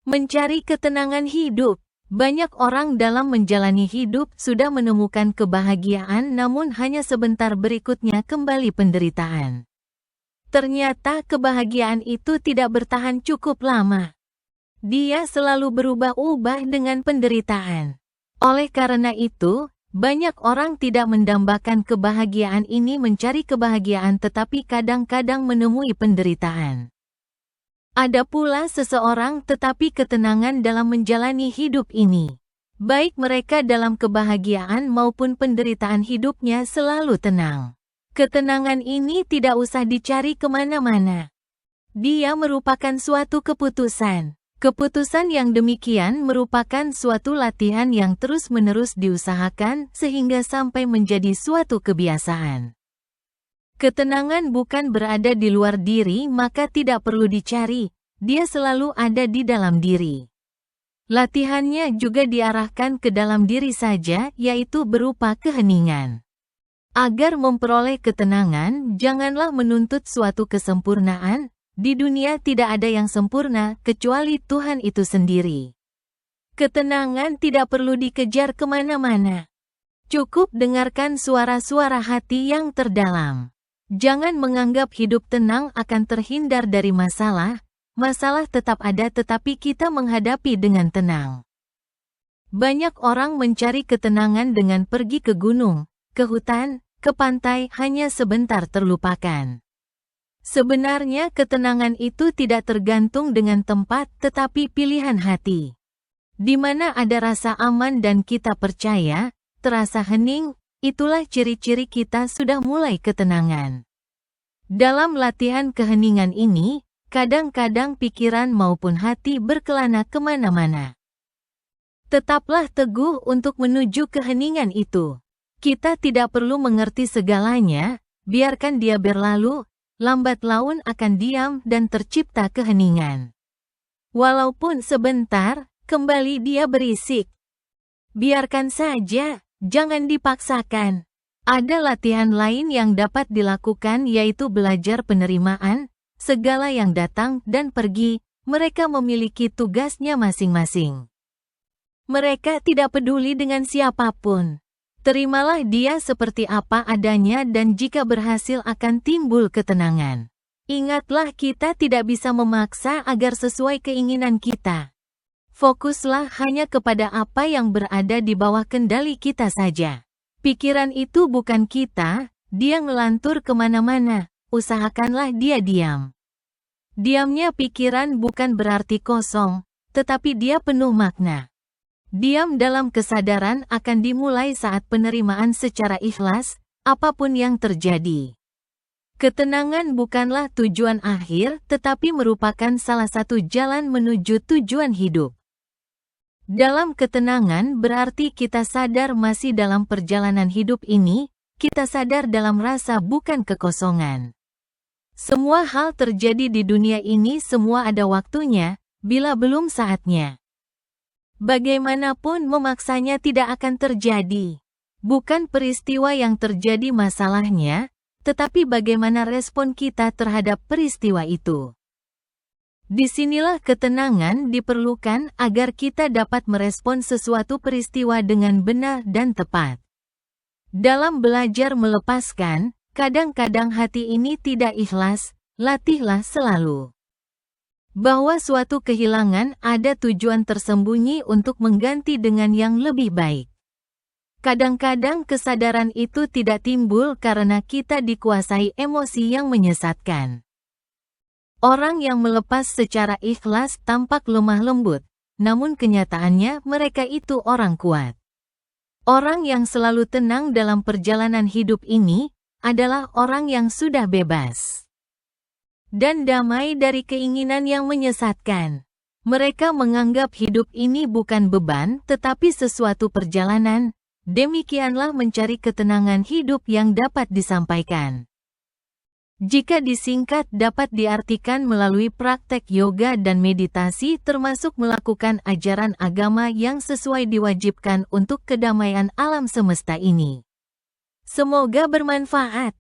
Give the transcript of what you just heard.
Mencari ketenangan hidup. Banyak orang dalam menjalani hidup sudah menemukan kebahagiaan, namun hanya sebentar berikutnya kembali penderitaan. Ternyata kebahagiaan itu tidak bertahan cukup lama. Dia selalu berubah-ubah dengan penderitaan. Oleh karena itu, banyak orang tidak mendambakan kebahagiaan ini mencari kebahagiaan, tetapi kadang-kadang menemui penderitaan. Ada pula seseorang tetapi ketenangan dalam menjalani hidup ini. Baik mereka dalam kebahagiaan maupun penderitaan, hidupnya selalu tenang. Ketenangan ini tidak usah dicari kemana-mana. Dia merupakan suatu keputusan. Keputusan yang demikian merupakan suatu latihan yang terus-menerus diusahakan sehingga sampai menjadi suatu kebiasaan. Ketenangan bukan berada di luar diri, maka tidak perlu dicari, dia selalu ada di dalam diri. Latihannya juga diarahkan ke dalam diri saja, yaitu berupa keheningan. Agar memperoleh ketenangan, janganlah menuntut suatu kesempurnaan. Di dunia tidak ada yang sempurna, kecuali Tuhan itu sendiri. Ketenangan tidak perlu dikejar kemana-mana. Cukup dengarkan suara-suara hati yang terdalam. Jangan menganggap hidup tenang akan terhindar dari masalah. Masalah tetap ada, tetapi kita menghadapi dengan tenang. Banyak orang mencari ketenangan dengan pergi ke gunung, ke hutan, ke pantai, hanya sebentar terlupakan. Sebenarnya ketenangan itu tidak tergantung dengan tempat, tetapi pilihan hati. Di mana ada rasa aman dan kita percaya, terasa hening, itulah ciri-ciri kita sudah mulai ketenangan. Dalam latihan keheningan ini, kadang-kadang pikiran maupun hati berkelana kemana-mana. Tetaplah teguh untuk menuju keheningan itu. Kita tidak perlu mengerti segalanya, biarkan dia berlalu, lambat laun akan diam dan tercipta keheningan. Walaupun sebentar, kembali dia berisik. Biarkan saja, jangan dipaksakan. Ada latihan lain yang dapat dilakukan, yaitu belajar penerimaan. Segala yang datang dan pergi, mereka memiliki tugasnya masing-masing. Mereka tidak peduli dengan siapapun. Terimalah dia seperti apa adanya, dan jika berhasil akan timbul ketenangan. Ingatlah, kita tidak bisa memaksa agar sesuai keinginan kita. Fokuslah hanya kepada apa yang berada di bawah kendali kita saja. Pikiran itu bukan kita, dia ngelantur kemana-mana, usahakanlah dia diam. Diamnya pikiran bukan berarti kosong, tetapi dia penuh makna. Diam dalam kesadaran akan dimulai saat penerimaan secara ikhlas, apapun yang terjadi. Ketenangan bukanlah tujuan akhir, tetapi merupakan salah satu jalan menuju tujuan hidup. Dalam ketenangan berarti kita sadar masih dalam perjalanan hidup ini, kita sadar dalam rasa bukan kekosongan. Semua hal terjadi di dunia ini, semua ada waktunya, bila belum saatnya. Bagaimanapun memaksanya tidak akan terjadi. Bukan peristiwa yang terjadi masalahnya, tetapi bagaimana respon kita terhadap peristiwa itu. Disinilah ketenangan diperlukan agar kita dapat merespon sesuatu peristiwa dengan benar dan tepat. Dalam belajar melepaskan, kadang-kadang hati ini tidak ikhlas, latihlah selalu. Bahwa suatu kehilangan ada tujuan tersembunyi untuk mengganti dengan yang lebih baik. Kadang-kadang kesadaran itu tidak timbul karena kita dikuasai emosi yang menyesatkan. Orang yang melepas secara ikhlas tampak lemah lembut, namun kenyataannya mereka itu orang kuat. Orang yang selalu tenang dalam perjalanan hidup ini adalah orang yang sudah bebas dan damai dari keinginan yang menyesatkan. Mereka menganggap hidup ini bukan beban, tetapi sesuatu perjalanan. Demikianlah mencari ketenangan hidup yang dapat disampaikan. Jika disingkat, dapat diartikan melalui praktek yoga dan meditasi, termasuk melakukan ajaran agama yang sesuai diwajibkan untuk kedamaian alam semesta ini. Semoga bermanfaat.